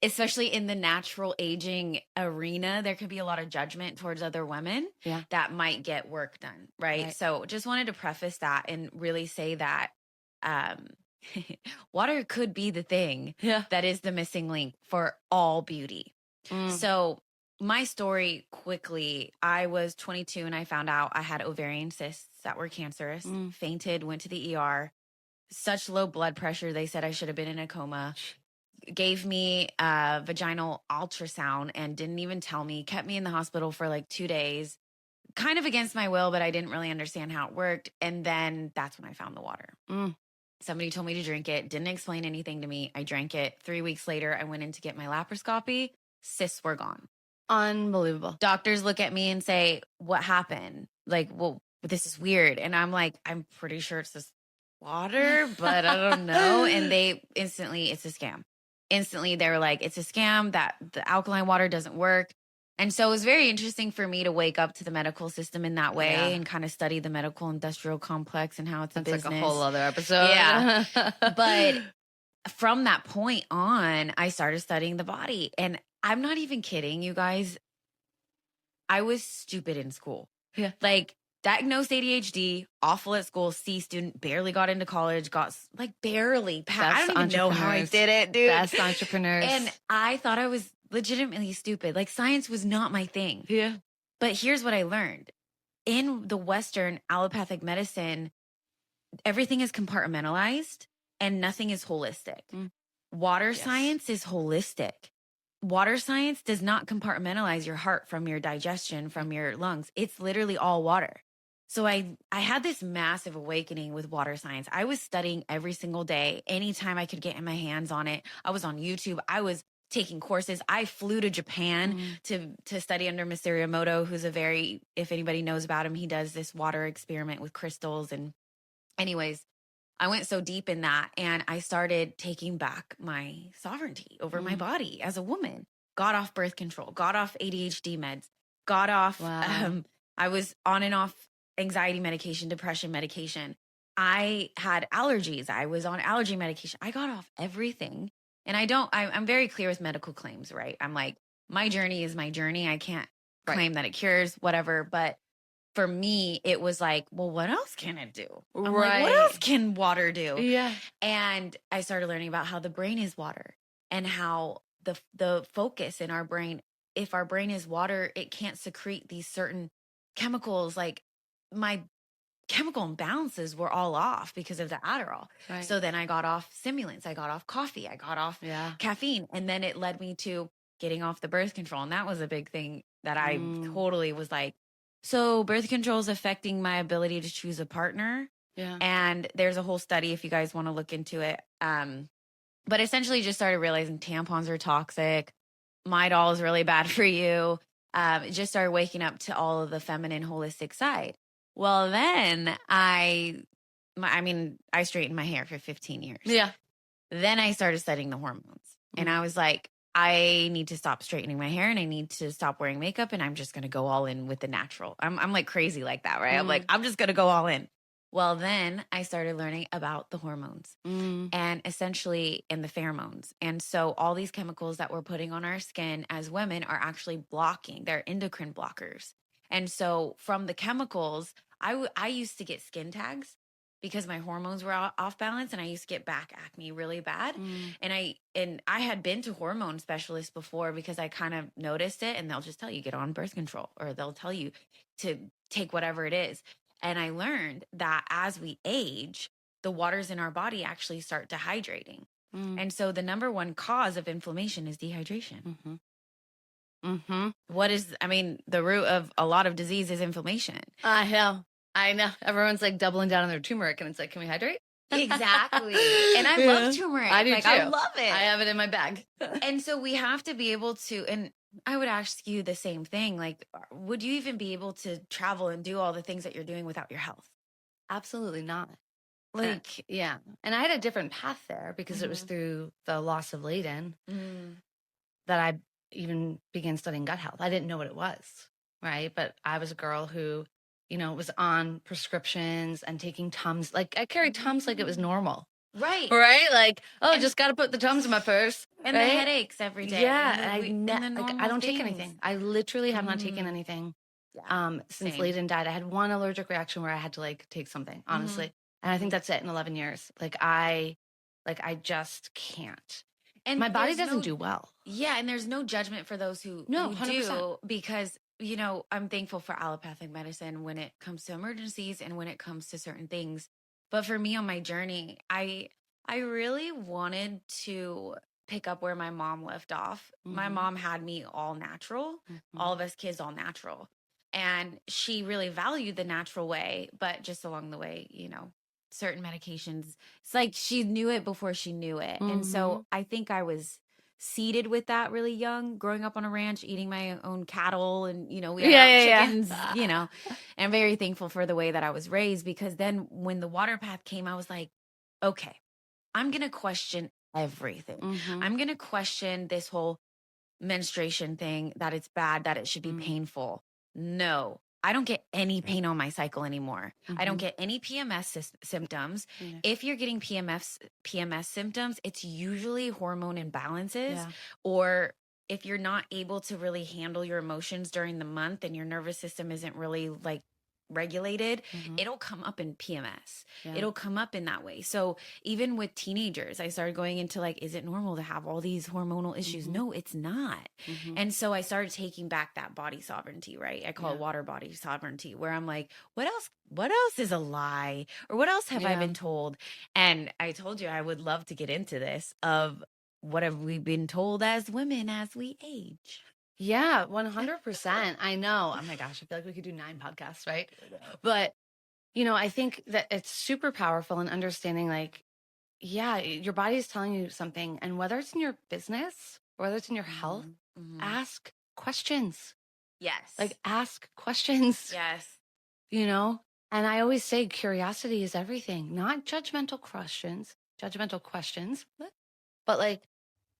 especially in the natural aging arena, there could be a lot of judgment towards other women that might get work done. Right. So just wanted to preface that and really say that um, water could be the thing that is the missing link for all beauty. So my story quickly, I was 22 and I found out I had ovarian cysts that were cancerous, fainted, went to the ER, such low blood pressure. They said I should have been in a coma, gave me a vaginal ultrasound and didn't even tell me, kept me in the hospital for like 2 days, kind of against my will, but I didn't really understand how it worked. And then that's when I found the water. Somebody told me to drink it, didn't explain anything to me. I drank it. 3 weeks later, I went in to get my laparoscopy. Cysts were gone. Unbelievable. Doctors look at me and say, what happened? Like, well, this is weird. And I'm like, I'm pretty sure it's this water, but I don't know. And they instantly, it's a scam. Instantly, they were like, it's a scam, that the alkaline water doesn't work. And so it was very interesting for me to wake up to the medical system in that way and kind of study the medical industrial complex and how it's a business. Like a whole other episode. Yeah. But from that point on, I started studying the body. And I'm not even kidding, you guys. I was stupid in school. Yeah. Like, diagnosed ADHD, awful at school, C student, barely got into college, got like barely passed. I don't even know how I did it, dude. Best entrepreneurs. And I thought I was legitimately stupid. Like, science was not my thing. Yeah. But here's what I learned. In the Western allopathic medicine, everything is compartmentalized and nothing is holistic. Water science is holistic. Water science does not compartmentalize your heart from your digestion, from your lungs. It's literally all water. So I had this massive awakening with water science. I was studying every single day, anytime I could get my hands on it. I was on YouTube. I was taking courses. I flew to Japan to study under Mr. Emoto, who's if anybody knows about him, he does this water experiment with crystals. And anyways, I went so deep in that and I started taking back my sovereignty over my body as a woman. Got off birth control, got off ADHD meds, got off, I was on and off anxiety medication, depression medication. I had allergies. I was on allergy medication. I got off everything. And I'm very clear with medical claims, right? I'm like, my journey is my journey. I can't claim that it cures, whatever. But for me, it was like, well, what else can it do? I'm like, what else can water do? Yeah. And I started learning about how the brain is water and how the focus in our brain, if our brain is water, it can't secrete these certain chemicals. Like, my chemical imbalances were all off because of the Adderall. Right. So then I got off stimulants. I got off coffee. I got off caffeine. And then it led me to getting off the birth control. And that was a big thing that I totally was like, so birth control is affecting my ability to choose a partner. Yeah. And there's a whole study if you guys want to look into it. But essentially just started realizing tampons are toxic. Midol is really bad for you. Just started waking up to all of the feminine holistic side. Well, then I straightened my hair for 15 years. Yeah. Then I started studying the hormones and I was like, I need to stop straightening my hair and I need to stop wearing makeup and I'm just going to go all in with the natural. I'm like crazy like that, right? I'm like, I'm just going to go all in. Well, then I started learning about the hormones and essentially in the pheromones. And so all these chemicals that we're putting on our skin as women are actually blocking, they're endocrine blockers. And so from the chemicals, I used to get skin tags because my hormones were off balance and I used to get back acne really bad. And I had been to hormone specialists before because I kind of noticed it and they'll just tell you get on birth control or they'll tell you to take whatever it is. And I learned that as we age, the waters in our body actually start dehydrating. And so the number one cause of inflammation is dehydration. The root of a lot of disease is inflammation. I know. Everyone's like doubling down on their turmeric and it's like, can we hydrate? Exactly. And I love turmeric. I do too. I love it. I have it in my bag. And so we have to be able to, and I would ask you the same thing. Like, would you even be able to travel and do all the things that you're doing without your health? Absolutely not. Like, yeah. And I had a different path there because it was through the loss of Layden that I even began studying gut health. I didn't know what it was, right? But I was a girl who, was on prescriptions and taking Tums. Like I carried Tums like it was normal. right. Right? Like, just got to put the Tums in my purse. And right? the headaches every day. Yeah. And the I normal don't take things. anything. I literally have not taken anything since Same. Layden died. I had one allergic reaction where I had to like take something, honestly. And I think that's it in 11 years. I just can't. And my body doesn't do well. Yeah. And there's no judgment for those who do, because, I'm thankful for allopathic medicine when it comes to emergencies and when it comes to certain things. But for me on my journey, I really wanted to pick up where my mom left off. My mom had me all natural, all of us kids all natural. And she really valued the natural way, but just along the way, certain medications, it's like she knew it before she knew it. And so I think I was seeded with that really young, growing up on a ranch, eating my own cattle, and we had our chickens, and I'm very thankful for the way that I was raised, because then when the water path came, I was like, okay, I'm going to question everything. I'm going to question this whole menstruation thing, that it's bad, that it should be painful. No, I don't get any pain on my cycle anymore. I don't get any PMS symptoms. Yeah. If you're getting PMS symptoms, it's usually hormone imbalances, or if you're not able to really handle your emotions during the month and your nervous system isn't really like regulated, it'll come up in PMS. It'll come up in that way. So even with teenagers, I started going into like, is it normal to have all these hormonal issues? No, it's not. And so I started taking back that body sovereignty, right? I call it water body sovereignty, where I'm like, what else is a lie? Or what else have I been told? And I told you I would love to get into this of what have we been told as women as we age. Yeah, 100%. I know. Oh my gosh, I feel like we could do 9 podcasts, right? But, I think that it's super powerful in understanding like, your body is telling you something. And whether it's in your business, or whether it's in your health, ask questions. Yes. Like ask questions. Yes. And I always say curiosity is everything, not judgmental questions, but like,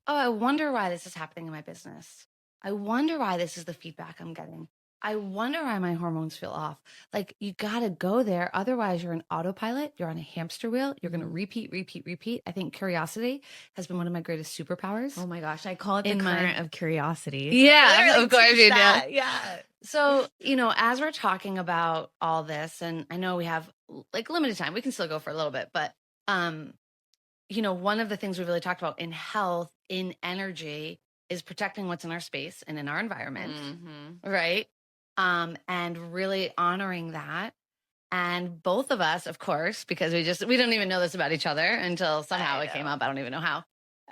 oh, I wonder why this is happening in my business. I wonder why this is the feedback I'm getting. I wonder why my hormones feel off. Like you got to go there. Otherwise you're an autopilot. You're on a hamster wheel. You're going to repeat. I think curiosity has been one of my greatest superpowers. Oh my gosh. I call it the current of curiosity. Yeah, of course you do. Yeah. So, as we're talking about all this, and I know we have like limited time, we can still go for a little bit, but, one of the things we really talked about in health, in energy, is protecting what's in our space and in our environment, right? And really honoring that. And both of us, of course, because we don't even know this about each other until somehow it came up. I don't even know how.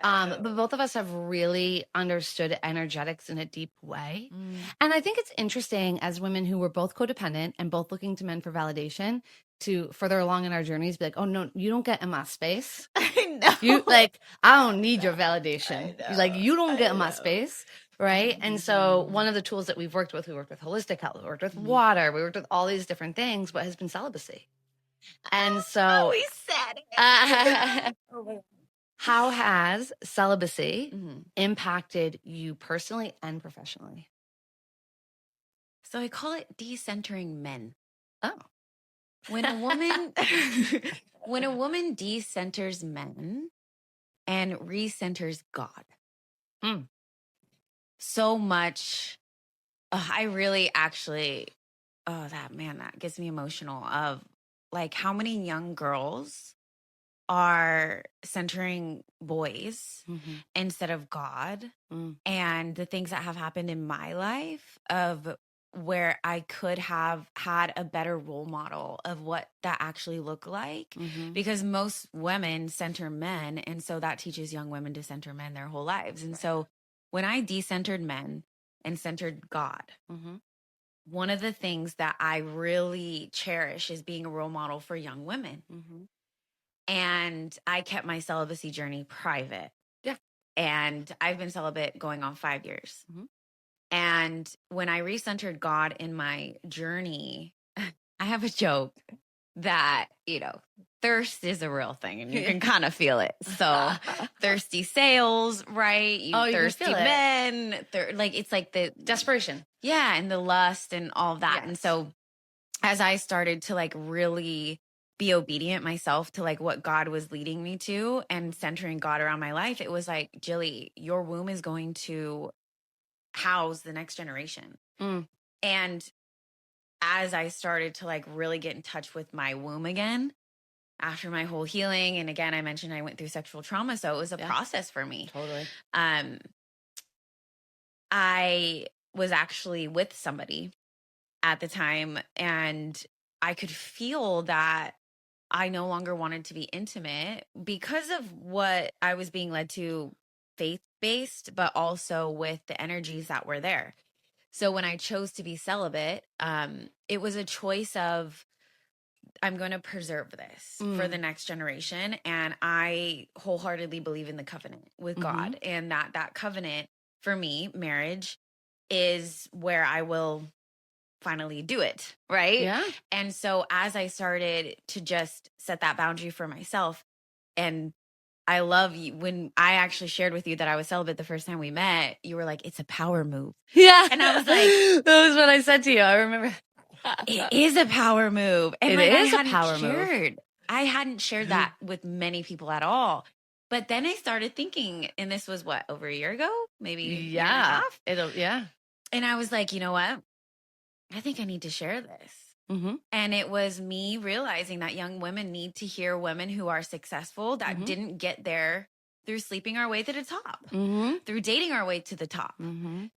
But both of us have really understood energetics in a deep way. And I think it's interesting as women who were both codependent and both looking to men for validation to further along in our journeys, be like, oh no, you don't get in my space. I know. You like, I don't need your validation. Like you don't get in my space. Right. And so one of the tools that we worked with holistic health, we worked with water, we worked with all these different things, but has been celibacy. And so we said it. How has celibacy impacted you personally and professionally? So I call it decentering men. Oh. When a woman decenters men and recenters God. So much. I really actually, that gets me emotional, of like how many young girls are centering boys instead of God. And the things that have happened in my life of where I could have had a better role model of what that actually looked like, because most women center men. And so that teaches young women to center men their whole lives. And so when I decentered men and centered God, one of the things that I really cherish is being a role model for young women. And I kept my celibacy journey private. Yeah. And I've been celibate going on 5 years. And when I recentered God in my journey, I have a joke that, thirst is a real thing and you can kind of feel it. So thirsty sales, right? You can thirsty feel it. men, like it's like the desperation. Yeah. And the lust and all of that. Yes. And so as I started to like really be obedient myself to like what God was leading me to and centering God around my life, it was like, Jilly, your womb is going to house the next generation. And as I started to like really get in touch with my womb again after my whole healing, and again, I mentioned I went through sexual trauma, so it was a process for me. Totally. I was actually with somebody at the time, and I could feel that I no longer wanted to be intimate because of what I was being led to, faith-based, but also with the energies that were there. So when I chose to be celibate, it was a choice of, I'm going to preserve this for the next generation. And I wholeheartedly believe in the covenant with God, and that covenant for me, marriage, is where I will finally do it. Right. Yeah. And so as I started to just set that boundary for myself, and I love you when I actually shared with you that I was celibate the first time we met, you were like, it's a power move. Yeah. And I was like, that was what I said to you. I remember. It is a power move. And it like, is a power move. I hadn't shared that with many people at all. But then I started thinking, and this was what, over a year ago? Maybe a year and a half? And I was like, you know what? I think I need to share this. And it was me realizing that young women need to hear women who are successful that didn't get there through sleeping our way to the top, through dating our way to the top,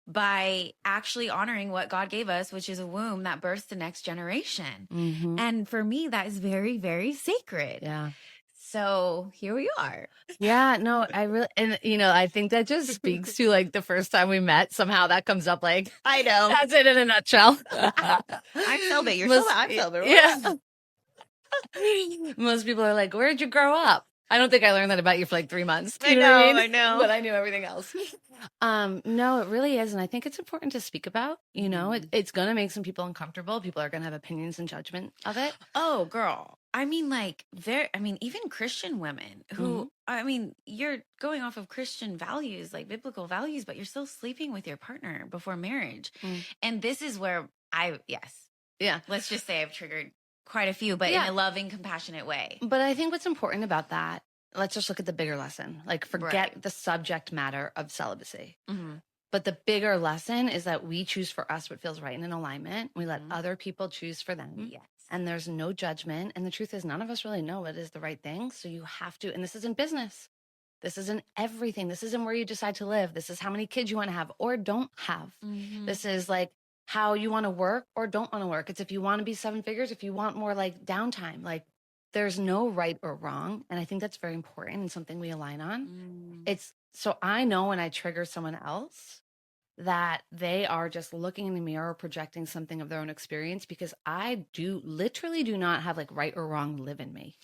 by actually honoring what God gave us, which is a womb that births the next generation. And for me, that is very, very sacred. Yeah. So here we are. Yeah, no, I really, and I think that just speaks to like the first time we met. Somehow that comes up like, I know. That's it in a nutshell. I'm celibate. You're celibate. I'm celibate. Yeah. Most people are like, where'd you grow up? I don't think I learned that about you for like 3 months. I know. But I knew everything else. No, it really is. And I think it's important to speak about, it's going to make some people uncomfortable. People are going to have opinions and judgment of it. Oh, girl. I mean, even Christian women who, you're going off of Christian values, like biblical values, but you're still sleeping with your partner before marriage. And this is where let's just say I've triggered quite a few, but in a loving, compassionate way. But I think what's important about that, let's just look at the bigger lesson. Like, forget the subject matter of celibacy. But the bigger lesson is that we choose for us what feels right and in alignment. We let other people choose for them. Yes. And there's no judgment. And the truth is, none of us really know what is the right thing. So you have to, and this isn't business. This isn't everything. This isn't where you decide to live. This is how many kids you want to have or don't have. This is like how you want to work or don't want to work. It's if you want to be 7 figures, if you want more like downtime, like there's no right or wrong. And I think that's very important and something we align on. It's so I know when I trigger someone else that they are just looking in the mirror, projecting something of their own experience, because I literally do not have like right or wrong live in me.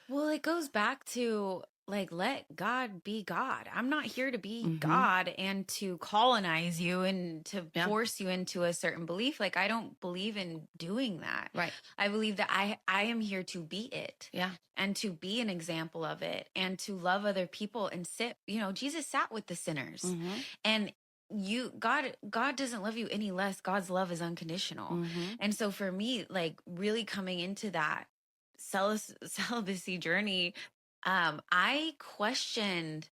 Well, it goes back to like, let God be God. I'm not here to be God and to colonize you and to force you into a certain belief. Like, I don't believe in doing that. Right. I believe that I am here to be it. Yeah. And to be an example of it and to love other people and sit, Jesus sat with the sinners. And God doesn't love you any less. God's love is unconditional. And so for me, like really coming into that celibacy journey, I questioned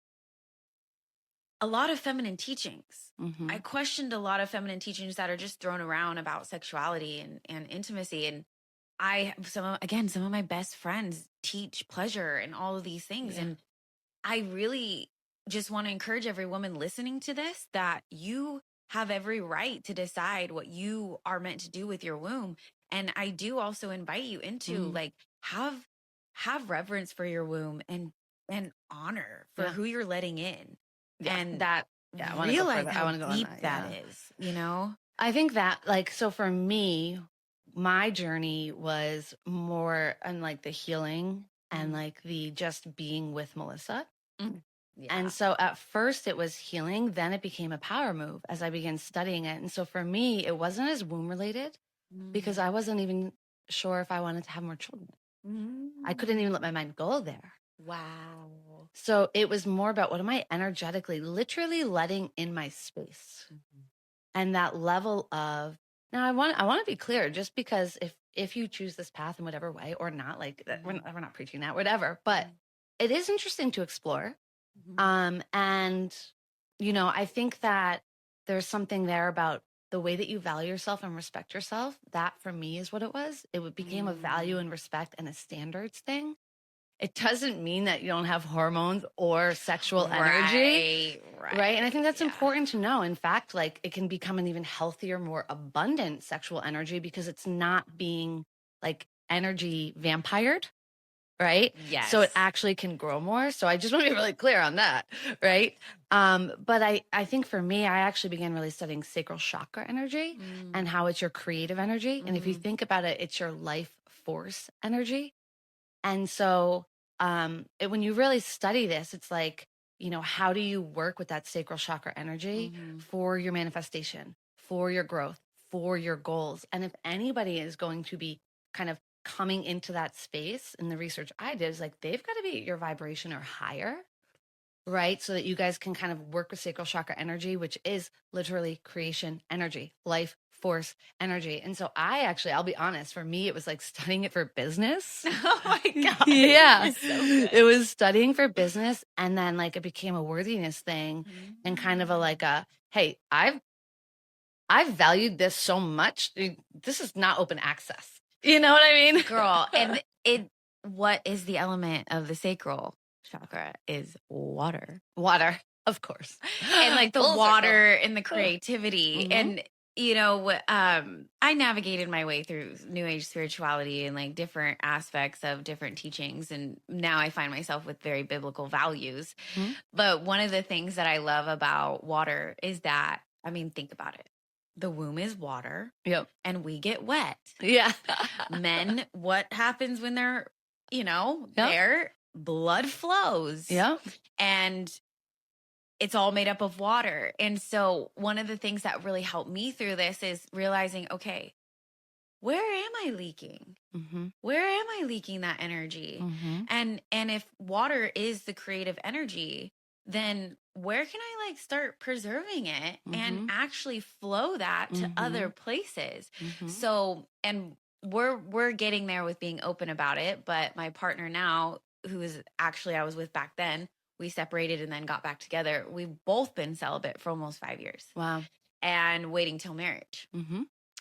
a lot of feminine teachings. I questioned a lot of feminine teachings that are just thrown around about sexuality and intimacy. And some of my best friends teach pleasure and all of these things. And I really just want to encourage every woman listening to this that you have every right to decide what you are meant to do with your womb. And I do also invite you into like have reverence for your womb and honor for who you're letting in. And that realize how deep that is, I think that like, so for me, my journey was more on like the healing and like the just being with Melissa. And so at first it was healing, then it became a power move as I began studying it. And so for me, it wasn't as womb related because I wasn't even sure if I wanted to have more children. I couldn't even let my mind go there. Wow. So it was more about what am I energetically, literally letting in my space. And that level of, now I want to be clear, just because if you choose this path in whatever way or not, like we're not preaching that, whatever, but it is interesting to explore. And I think that there's something there about the way that you value yourself and respect yourself. That for me is what it was. It became a value and respect and a standards thing. It doesn't mean that you don't have hormones or sexual energy. Right. And I think that's important to know. In fact, like it can become an even healthier, more abundant sexual energy because it's not being like energy vampired. Right. Yes. So it actually can grow more. So I just want to be really clear on that. Right. But I think for me, I actually began really studying sacral chakra energy and how it's your creative energy. And if you think about it, it's your life force energy. And so when you really study this, it's like, how do you work with that sacral chakra energy for your manifestation, for your growth, for your goals? And if anybody is going to be kind of coming into that space, and the research I did is like, they've got to be at your vibration or higher, right? So that you guys can kind of work with sacral chakra energy, which is literally creation energy, life force energy. And so I'll be honest, for me, it was like studying it for business. Oh my God. Yeah. So good. It was studying for business. And then like it became a worthiness thing and kind of hey, I've valued this so much. This is not open access. You know what I mean? Girl, and what is the element of the sacral chakra is water. Water, of course. And like the Full water circle. and the creativity. And I navigated my way through new age spirituality and like different aspects of different teachings. And now I find myself with very biblical values. But one of the things that I love about water is that, I mean, think about it. The womb is water. Yep. And we get wet. Yeah. Men, what happens when they're, their blood flows. Yeah. And it's all made up of water. And so one of the things that really helped me through this is realizing, okay, where am I leaking? Where am I leaking that energy? And if water is the creative energy, then where can I like start preserving it and actually flow that to other places? So, and we're getting there with being open about it, but my partner now, who is actually I was with back then, we separated and then got back together. We've both been celibate for almost 5 years. Wow. And waiting till marriage.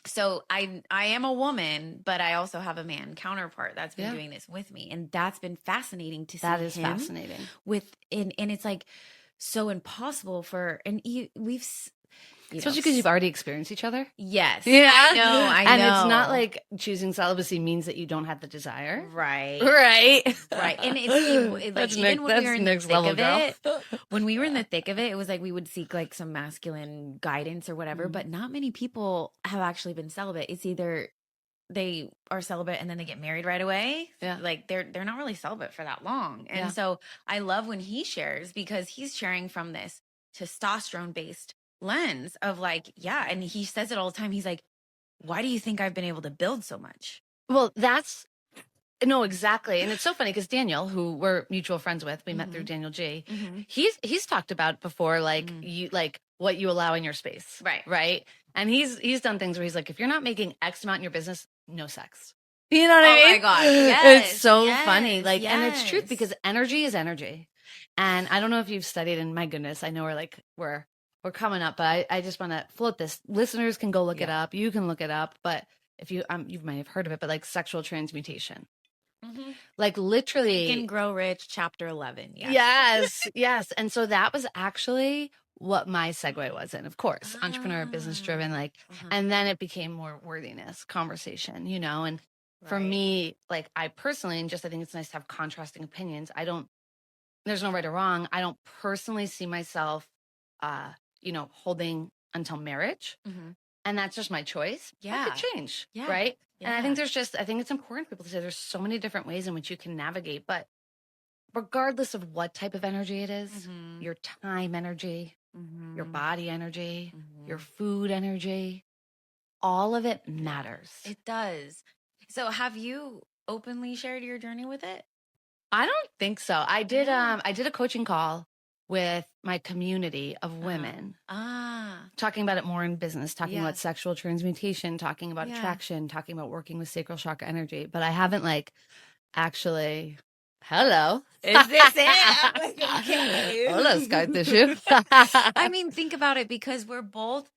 So I am a woman, but I also have a man counterpart that's been doing this with me. And that's been fascinating to see. That is fascinating. And it's like so impossible we've especially because you've already experienced each other. Yes. Yeah. I know. And it's not like choosing celibacy means that you don't have the desire. Right. And it's like even when we were in the thick of it, when we were in the thick of it was like we would seek like some masculine guidance or whatever, but not many people have actually been celibate. It's either they are celibate and then they get married right away. Yeah. Like they're not really celibate for that long. And so I love when he shares because he's sharing from this testosterone based lens of like, and he says it all the time. He's like, why do you think I've been able to build so much? Well, no, exactly. And it's so funny because Daniel, who we're mutual friends with, we met through Daniel G. He's talked about before, like you, like what you allow in your space. Right. And he's done things where he's like, if you're not making X amount in your business, no sex. You know what I mean? Oh my God. Yes. It's so funny. Like, and it's truth because energy is energy. And I don't know if you've studied, and my goodness, I know we're coming up, but I just want to float this. Listeners can go look it up. You can look it up. But if you might have heard of it, but like sexual transmutation. Like literally. Think and Grow Rich, chapter 11. Yes. And so that was actually what my segue was in, of course, entrepreneur, business driven, like, and then it became more worthiness conversation, and for me, like I personally, and just, I think it's nice to have contrasting opinions. There's no right or wrong. I don't personally see myself, holding until marriage. And that's just my choice. That could change. Right. And I think I think it's important for people to say there's so many different ways in which you can navigate, but regardless of what type of energy it is, your time energy, your body energy, your food energy, all of it matters. It does. So have you openly shared your journey with it? I don't think so. I did Yeah. I did a coaching call with my community of women, talking about it more in business, talking about Yes. sexual transmutation, talking about Yeah. attraction, talking about working with sacral chakra energy, but I haven't like actually hello. Is this it? I'm like, okay. Hola, scar tissue. I mean, think about it, because we're both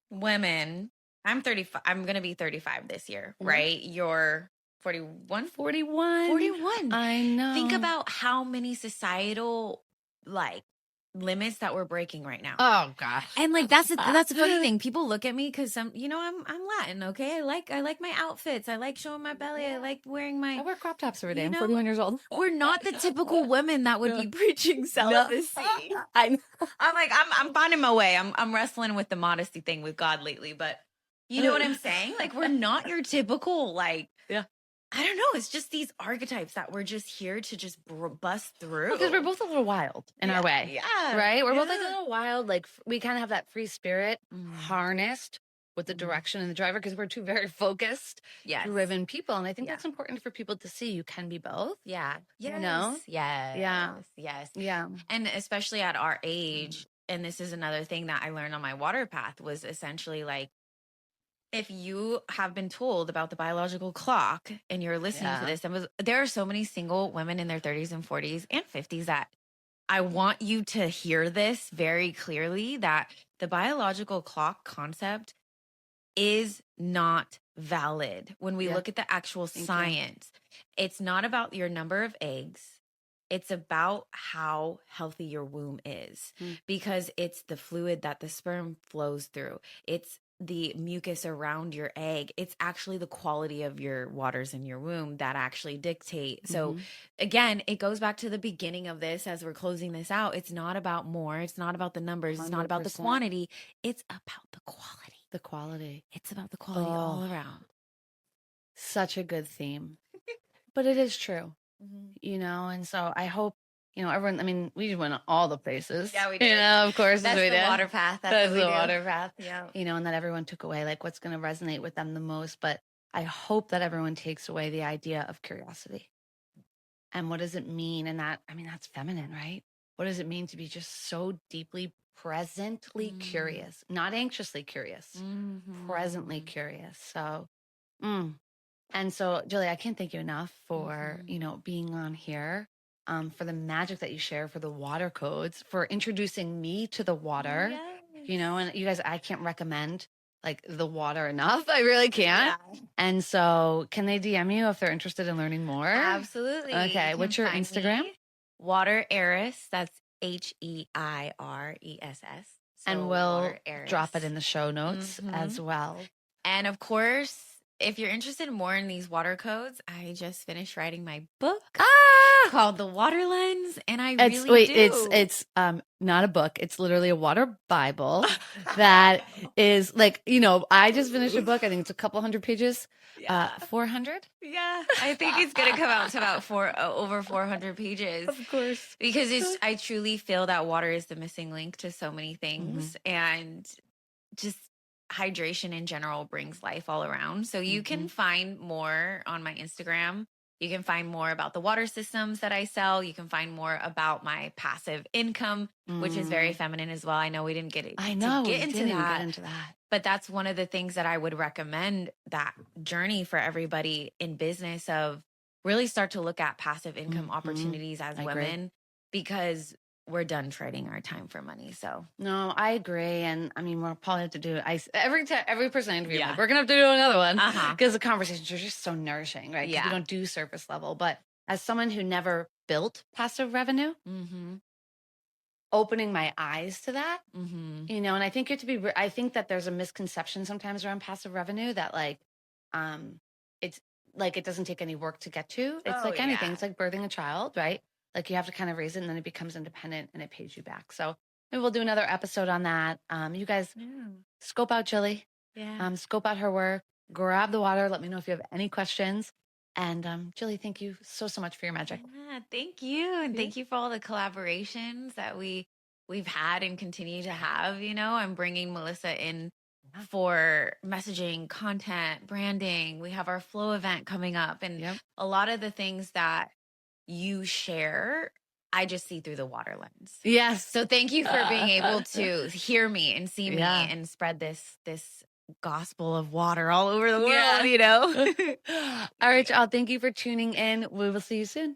women. I'm 35. I'm going to be 35 this year, right? You're 41? 41. 41. I know. Think about how many societal like limits that we're breaking right now. Oh gosh. And like that's the funny thing. People look at me because I'm Latin, okay? I like my outfits. I like showing my belly. I like wearing my I wear crop tops every day. you I'm know, 41 years old. We're not the typical women that would be preaching celibacy. I know. I'm like, I'm finding my way. I'm wrestling with the modesty thing with God lately, but you know what I'm saying? Like, we're not your typical, like, Yeah. I don't know. It's just these archetypes that we're just here to just bust through. Because we're both a little wild in our way. Yeah. Right? We're both like a little wild. Like we kind of have that free spirit Mm. harnessed with the direction and the driver because we're two very focused, driven people. And I think that's important for people to see. You can be both. Yeah. You know? Yes. Yeah. Yes. Yeah. And especially at our age, and this is another thing that I learned on my water path, was essentially like, if you have been told about the biological clock and you're listening to this, there are so many single women in their 30s and 40s and 50s that I want you to hear this very clearly, that the biological clock concept is not valid. When we look at the actual science, it's not about your number of eggs. It's about how healthy your womb is, because it's the fluid that the sperm flows through. It's the mucus around your egg. It's actually the quality of your waters in your womb that actually dictate. So again, it goes back to the beginning of this as we're closing this out. It's not about more. It's not about the numbers. It's not about the 100%. quantity. It's about the quality. The quality. It's about the quality all around. Such a good theme. But it is true. You know, and so I hope, you know, everyone, I mean, we went all the places. Yeah, we did. You know, of course. That's the water path. That's the water path. Yeah. You know, and that everyone took away like what's going to resonate with them the most. But I hope that everyone takes away the idea of curiosity. And what does it mean? And that, I mean, that's feminine, right? What does it mean to be just so deeply presently curious, not anxiously curious, presently curious? So, and so, Jilly, I can't thank you enough for, you know, being on here, for the magic that you share, for the water codes, for introducing me to the water, you know, and you guys, I can't recommend like the water enough. I really can't. Yeah. And so can they DM you if they're interested in learning more? Absolutely. Okay. What's your Instagram? Water Heiress. That's HEIRESS. So and we'll drop it in the show notes as well. And of course, if you're interested more in these water codes, I just finished writing my book called The Water Lens, and it's not a book. It's literally a water Bible that is like, you know, I just finished a book. I think it's a couple hundred pages. 400? Yeah, I think it's gonna come out to about over 400 pages. Of course, because I truly feel that water is the missing link to so many things, and just hydration in general brings life all around. So you can find more on my Instagram. You can find more about the water systems that I sell. You can find more about my passive income, which is very feminine as well. I know we didn't get into that. But that's one of the things that I would recommend, that journey for everybody in business, of really start to look at passive income opportunities as women, because we're done trading our time for money. So no, I agree. And I mean, we'll probably have to do every person I interview, we're gonna have to do another one, because the conversations are just so nourishing, right? Because we don't do surface level. But as someone who never built passive revenue, opening my eyes to that, you know, and I think you have to be, I think that there's a misconception sometimes around passive revenue that like, it's like, it doesn't take any work to get to. It's like anything. It's like birthing a child, right? Like you have to kind of raise it and then it becomes independent and it pays you back. So maybe we'll do another episode on that. You guys scope out Jilly, scope out her work, grab the water. Let me know if you have any questions. And Jilly, thank you so much for your magic. Yeah, thank you. And thank you for all the collaborations that we've had and continue to have. You know, I'm bringing Melissa in for messaging, content, branding. We have our flow event coming up, and a lot of the things that you share, I just see through the water lens. Yes. So thank you for being able to hear me and see me and spread this gospel of water all over the world, you know? All right, y'all. Thank you for tuning in. We will see you soon.